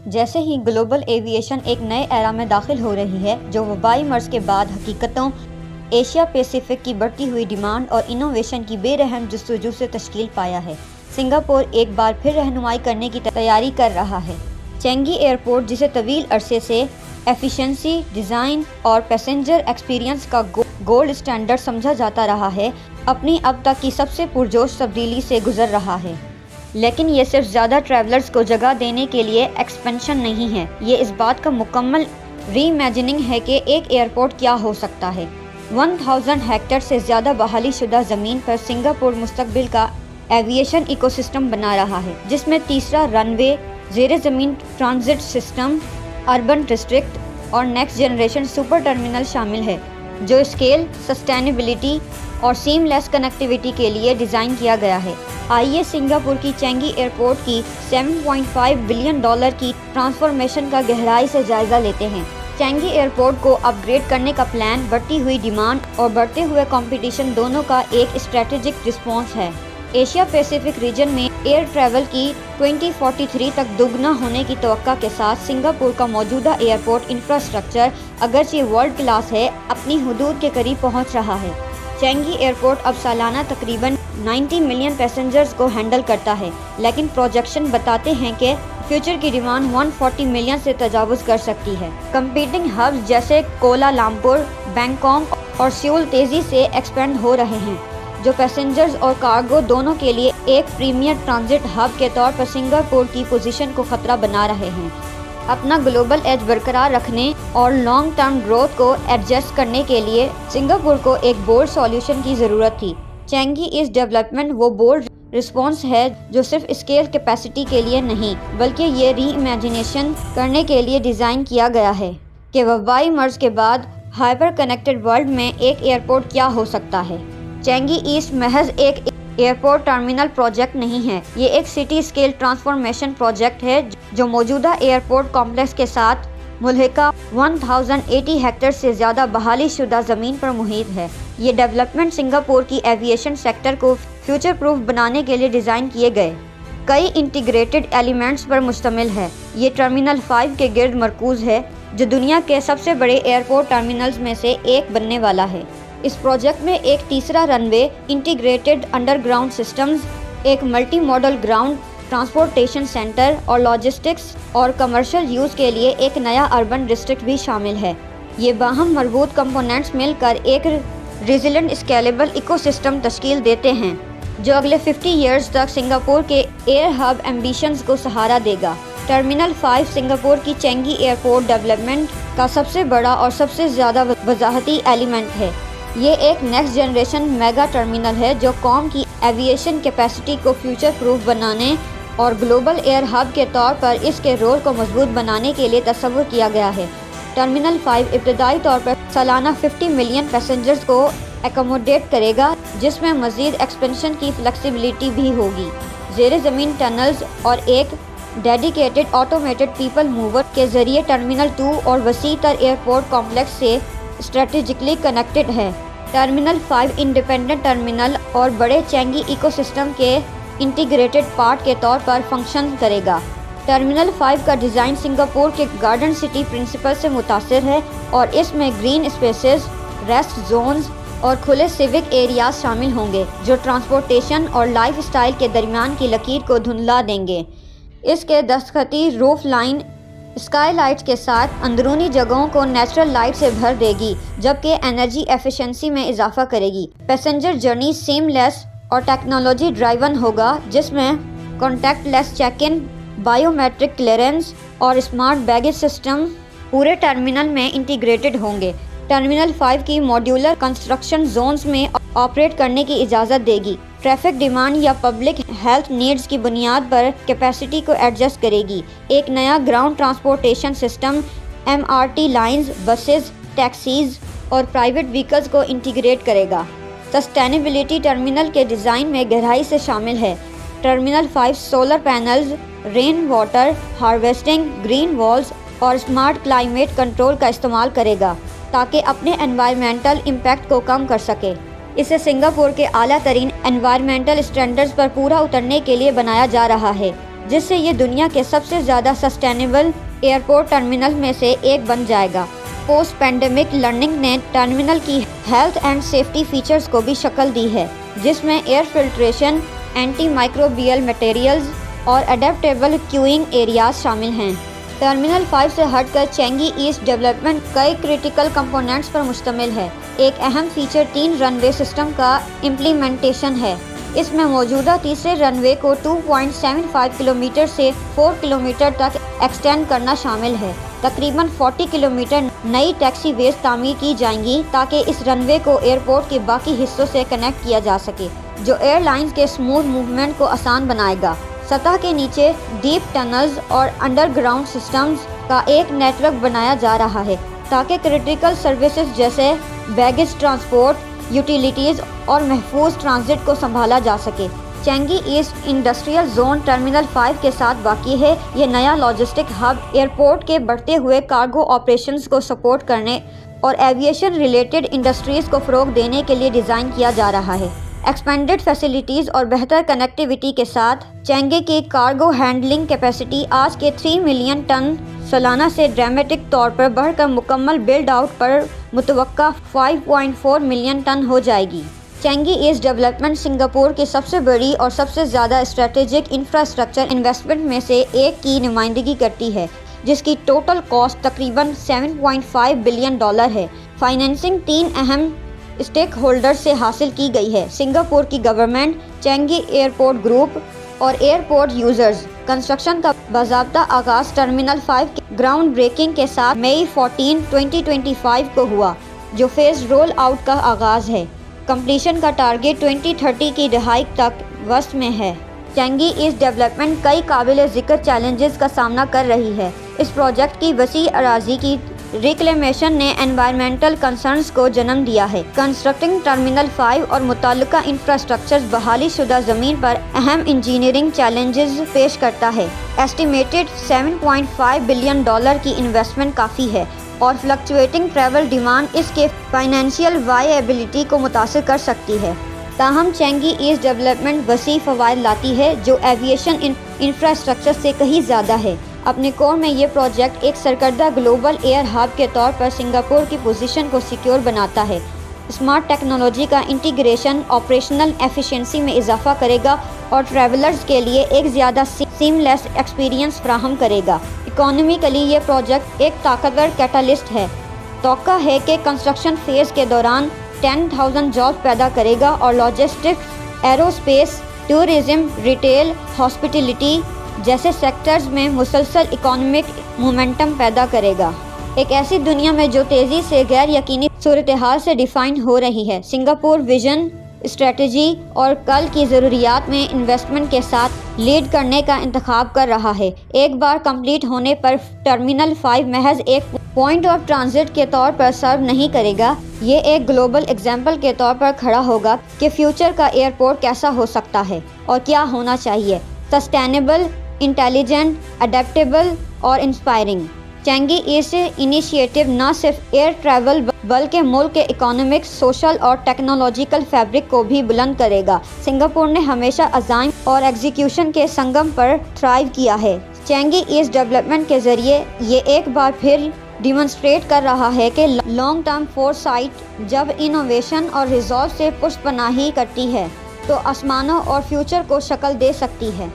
جیسے ہی global aviation ایک نئے ایرا میں داخل ہو رہی ہے جو وبائی مرض کے بعد حقیقتوں ایشیا پیسیفک کی بڑھتی ہوئی ڈیمانڈ اور انوویشن کی بے رحم جستجو سے تشکیل پایا ہے، سنگاپور ایک بار پھر رہنمائی کرنے کی تیاری کر رہا ہے۔ چینگی ایئرپورٹ، جسے طویل عرصے سے ایفیشنسی، ڈیزائن اور پیسنجر ایکسپیرینس کا گولڈ اسٹینڈرڈ سمجھا جاتا رہا ہے، اپنی اب تک کی سب سے پرجوش تبدیلی سے گزر رہا ہے۔ لیکن یہ صرف زیادہ ٹریولرز کو جگہ دینے کے لیے ایکسپینشن نہیں ہے، یہ اس بات کا مکمل ری امیجننگ ہے کہ ایک ایئرپورٹ کیا ہو سکتا ہے۔ 1000 ہیکٹر سے زیادہ بحالی شدہ زمین پر سنگاپور مستقبل کا ایویشن ایکو سسٹم بنا رہا ہے، جس میں تیسرا رن وے، زیر زمین ٹرانزٹ سسٹم، اربن ڈسٹرکٹ اور نیکسٹ جنریشن سپر ٹرمینل شامل ہے، جو اسکیل، سسٹینیبلٹی اور سیم لیس کنیکٹیویٹی کے لیے ڈیزائن کیا گیا ہے۔ آئیے سنگاپور کی چینگی ایئرپورٹ کی $7.5 بلین کی ٹرانسفارمیشن کا گہرائی سے جائزہ لیتے ہیں۔ چینگی ایئرپورٹ کو اپ گریڈ کرنے کا پلان بڑھتی ہوئی ڈیمانڈ اور بڑھتے ہوئے کمپٹیشن دونوں کا ایک اسٹریٹجک رسپانس ہے۔ ایشیا پیسیفک ریجن میں ایئر ٹریول کی 2043 تک دوگنا ہونے کی توقع کے ساتھ سنگاپور کا موجودہ ایئرپورٹ انفراسٹرکچر اگرچہ ورلڈ کلاس ہے، اپنی حدود کے قریب پہنچ رہا ہے۔ چینگی ایئرپورٹ اب سالانہ تقریباً 90 ملین پیسنجرز کو ہینڈل کرتا ہے، لیکن پروجیکشن بتاتے ہیں کہ فیوچر کی ڈیمانڈ 140 ملین سے تجاوز کر سکتی ہے۔ کمپیٹنگ ہبز جیسے کوالالمپور، بینکاک اور سیول تیزی سے ایکسپینڈ ہو رہے ہیں، جو پیسنجرز اور کارگو دونوں کے لیے ایک پریمیئر ٹرانزٹ ہب کے طور پر سنگاپور کی پوزیشن کو خطرہ بنا رہے ہیں۔ اپنا گلوبل ایج برقرار رکھنے اور لانگ ٹرم گروتھ کو ایڈجسٹ کرنے کے لیے سنگاپور کو ایک بولڈ سولوشن کی ضرورت تھی۔ چینگی اس ڈیولپمنٹ وہ بولڈ رسپانس ہے جو صرف اسکیل کیپیسٹی کے لیے نہیں، بلکہ یہ ری امیجنیشن کرنے کے لیے ڈیزائن کیا گیا ہے کہ وبائی مرض کے بعد ہائپر کنیکٹڈ ورلڈ میں ایک ایئرپورٹ کیا ہو سکتا ہے۔ چینگی ایسٹ محض ایک ایئرپورٹ ٹرمینل پروجیکٹ نہیں ہے، یہ ایک سٹی اسکیل ٹرانسفارمیشن پروجیکٹ ہے جو موجودہ ایئرپورٹ کمپلیکس کے ساتھ ملحقہ 1080 ہیکٹر سے زیادہ بحالی شدہ زمین پر محیط ہے۔ یہ ڈیولپمنٹ سنگاپور کی ایویشن سیکٹر کو فیوچر پروف بنانے کے لیے ڈیزائن کیے گئے کئی انٹیگریٹڈ ایلیمنٹس پر مشتمل ہے۔ یہ ٹرمینل 5 کے گرد مرکوز ہے، جو دنیا کے سب سے بڑے ایئرپورٹ ٹرمینلز میں سے ایک بننے والا ہے۔ اس پروجیکٹ میں ایک تیسرا رن وے، انٹیگریٹڈ انڈر گراؤنڈ سسٹمز، ایک multi model ground transportation centre اور لاجسٹکس اور کمرشل یوز کے لیے ایک نیا اربن ڈسٹرکٹ بھی شامل ہے۔ یہ باہم مربوط کمپوننٹس مل کر ایک ریزیلنٹ اسکیلیبل ایکو سسٹم تشکیل دیتے ہیں جو اگلے 50 ایئرز تک سنگاپور کے ایئر ہب ایمبیشنز کو سہارا دے گا۔ ٹرمینل 5 سنگاپور کی چینگی ایئرپورٹ ڈیولپمنٹ کا سب سے بڑا اور سب سے زیادہ وضاحتی ایلیمنٹ ہے۔ یہ ایک نیکسٹ جنریشن میگا ٹرمینل ہے جو قوم کی ایویشن کیپیسٹی کو فیوچر پروف بنانے اور گلوبل ایئر ہب کے طور پر اس کے رول کو مضبوط بنانے کے لیے تصور کیا گیا ہے۔ ٹرمینل 5 ابتدائی طور پر سالانہ 50 ملین پیسنجرز کو ایکوموڈیٹ کرے گا، جس میں مزید ایکسپینشن کی فلیکسیبلٹی بھی ہوگی۔ زیر زمین ٹنلز اور ایک ڈیڈیکیٹڈ آٹومیٹڈ پیپل موور کے ذریعے ٹرمینل 2 اور وسیع تر ایئرپورٹ کمپلیکس سے اسٹریٹجکلی کنیکٹڈ ہے۔ ٹرمینل 5 انڈیپینڈنٹ ٹرمینل اور بڑے چینگی ایکو سسٹم کے انٹیگریٹڈ پارٹ کے طور پر فنکشن کرے گا۔ ٹرمینل 5 کا ڈیزائن سنگاپور کے گارڈن سٹی پرنسپل سے متاثر ہے اور اس میں گرین اسپیسز، ریسٹ زونز اور کھلے سیوک ایریاز شامل ہوں گے جو ٹرانسپورٹیشن اور لائف اسٹائل کے درمیان کی لکیر کو دھندلا دیں گے۔ اس کے دستخطی روف لائن اسکائی لائٹس کے ساتھ اندرونی جگہوں کو نیچرل لائٹ سے بھر دے گی، جبکہ انرجی ایفیشنسی میں اضافہ کرے گی۔ پیسنجر جرنی سیم لیس اور ٹیکنالوجی ڈرائیون ہوگا، جس میں کانٹیکٹ لیس چیک ان، بائیو میٹرک کلیئرنس اور اسمارٹ بیگیج سسٹم پورے ٹرمینل میں انٹیگریٹڈ ہوں گے۔ ٹرمینل 5 کی ماڈیولر کنسٹرکشن زونز میں آپریٹ کرنے کی اجازت دے گی، ٹریفک ڈیمانڈ یا پبلک ہیلتھ نیڈز کی بنیاد پر کیپیسٹی کو ایڈجسٹ کرے گی۔ ایک نیا ground transportation system MRT lines, buses, taxis اور پرائیویٹ وہیکلز کو انٹیگریٹ کرے گا۔ سسٹینیبلٹی ٹرمینل کے ڈیزائن میں گہرائی سے شامل ہے۔ Terminal 5 solar panels, rain water harvesting, green walls اور اسمارٹ کلائمیٹ کنٹرول کا استعمال کرے گا تاکہ اپنے انوائرمنٹل امپیکٹ کو کم کر سکے۔ اسے سنگاپور کے اعلیٰ ترین انوائرمنٹل اسٹینڈرڈز پر پورا اترنے کے لیے بنایا جا رہا ہے۔ جس سے یہ دنیا کے سب سے زیادہ سسٹینیبل ایئرپورٹ ٹرمینل میں سے ایک بن جائے گا۔ پوسٹ پینڈیمک لرننگ نے ٹرمینل کی ہیلتھ اینڈ سیفٹی فیچرز کو بھی شکل دی ہے، جس میں air filtration, anti microbial materials اور اڈیپٹیبل کیوئنگ ایریاز شامل ہیں۔ ٹرمینل 5 سے ہٹ کر چینگی ایسٹ ڈیولپمنٹ کئی کرٹیکل کمپوننٹس پر مشتمل ہے۔ ایک اہم فیچر 3 رن وے سسٹم کا امپلیمنٹیشن ہے۔ اس میں موجودہ تیسرے رن وے کو 2.75 کلومیٹر سے 4 کلومیٹر تک ایکسٹینڈ کرنا شامل ہے۔ تقریباً 40 کلومیٹر نئی ٹیکسی ویز تعمیر کی جائیں گی تاکہ اس رن وے کو ایئرپورٹ کے باقی حصوں سے کنیکٹ کیا جا سکے، جو ایئر لائنز کے اسموتھ موومنٹ کو آسان بنائے گا۔ سطح کے نیچے ڈیپ ٹنلز اور انڈر گراؤنڈ سسٹمز کا ایک نیٹ ورک بنایا جا رہا ہے تاکہ کرٹیکل سروسز جیسے بیگیج ٹرانسپورٹ، یوٹیلیٹیز اور محفوظ ٹرانزٹ کو سنبھالا جا سکے۔ چینگی ایسٹ انڈسٹریل زون ٹرمینل 5 کے ساتھ واقع ہے۔ یہ نیا لاجسٹک ہب ایئرپورٹ کے بڑھتے ہوئے کارگو آپریشنز کو سپورٹ کرنے اور ایویشن ریلیٹڈ انڈسٹریز کو فروغ دینے کے لیے ڈیزائن کیا جا رہا ہے۔ ایکسپینڈڈ فیسلٹیز اور بہتر کنیکٹیوٹی کے ساتھ چینگی کی کارگو ہینڈلنگ کیپیسٹی آج کے 3 ملین ٹن سالانہ سے ڈرامٹک طور پر بڑھ کر مکمل بلڈ آؤٹ پر متوقع 5.4 ملین ٹن ہو جائے گی۔ چینگی ایسٹ ڈیولپمنٹ سنگاپور کی سب سے بڑی اور سب سے زیادہ اسٹریٹجک انفراسٹرکچر انویسٹمنٹ میں سے ایک کی نمائندگی کرتی ہے، جس کی ٹوٹل کاسٹ تقریباً $7.5 بلین ہے۔ فائنینسنگ 3 اہم اسٹیک ہولڈر سے حاصل کی گئی ہے: سنگاپور کی گورنمنٹ، چینگی ایئرپورٹ گروپ اور ایئرپورٹ یوزرز۔ کنسٹرکشن کا باضابطہ آغاز ٹرمینل 5 کے گراؤنڈ بریکنگ کے ساتھ مئی 14، 2025 کو ہوا، جو فیز رول آؤٹ کا آغاز ہے۔ کمپلیشن کا ٹارگیٹ 2030 کی دہائی تک وسط میں ہے۔ چینگی ایسٹ ڈیولپمنٹ کئی قابل ذکر چیلنجز کا سامنا کر رہی ہے۔ اس پروجیکٹ کی وسیع اراضی کی ریکلیمیشن نے انوائرمنٹل کنسرنز کو جنم دیا ہے۔ کنسٹرکٹنگ ٹرمینل 5 اور متعلقہ انفراسٹرکچر بحالی شدہ زمین پر اہم انجینئرنگ چیلنجز پیش کرتا ہے۔ ایسٹیمیٹڈ $7.5 بلین کی انویسٹمنٹ کافی ہے، اور فلکچویٹنگ ٹریول ڈیمانڈ اس کے فائنینشیل وائیبلٹی کو متاثر کر سکتی ہے۔ تاہم چینگی ایسٹ ڈیولپمنٹ وسیع فوائد لاتی ہے، جو ایویشن انفراسٹرکچر سے کہیں زیادہ ہے۔ اپنے کور میں یہ پروجیکٹ ایک سرکردہ گلوبل ایئر ہب کے طور پر سنگاپور کی پوزیشن کو سیکیور بناتا ہے۔ اسمارٹ ٹیکنالوجی کا انٹیگریشن آپریشنل ایفیشنسی میں اضافہ کرے گا اور ٹریولرز کے لیے ایک زیادہ سیم لیس ایکسپیرینس فراہم کرے گا۔ اکانومیکلی یہ پروجیکٹ ایک طاقتور کیٹالسٹ ہے۔ توقع ہے کہ کنسٹرکشن فیز کے دوران 10,000 جابز پیدا کرے گا اور logistics, aerospace, tourism, retail, hospitality جیسے سیکٹرز میں مسلسل اکنامک مومنٹم پیدا کرے گا۔ ایک ایسی دنیا میں جو تیزی سے غیر یقینی صورتحال سے ڈیفائن ہو رہی ہے، سنگاپور ویژن، اسٹریٹجی اور کل کی ضروریات میں انویسٹمنٹ کے ساتھ لیڈ کرنے کا انتخاب کر رہا ہے۔ ایک بار کمپلیٹ ہونے پر ٹرمینل 5 محض ایک پوائنٹ آف ٹرانزٹ کے طور پر سرو نہیں کرے گا، یہ ایک گلوبل ایگزامپل کے طور پر کھڑا ہوگا کہ فیوچر کا ایئرپورٹ کیسا ہو سکتا ہے اور کیا ہونا چاہیے: سسٹینیبل، انٹیلیجنٹ، اڈیپٹیبل اور انسپائرنگ۔ چینگی ایسٹ انیشیٹو نہ صرف ایئر ٹریول بلکہ ملک کے اکنامک، سوشل اور ٹیکنالوجیکل فیبرک کو بھی بلند کرے گا۔ سنگاپور نے ہمیشہ عزائم اور ایگزیکیوشن کے سنگم پر تھرائیو کیا ہے۔ چینگی ایسٹ ڈیولپمنٹ کے ذریعے یہ ایک بار پھر ڈیمونسٹریٹ کر رہا ہے کہ لانگ ٹرم فور سائٹ جب انوویشن اور ریزولو سے پشت پناہی کرتی ہے تو آسمانوں اور فیوچر کو شکل دے سکتی ہے۔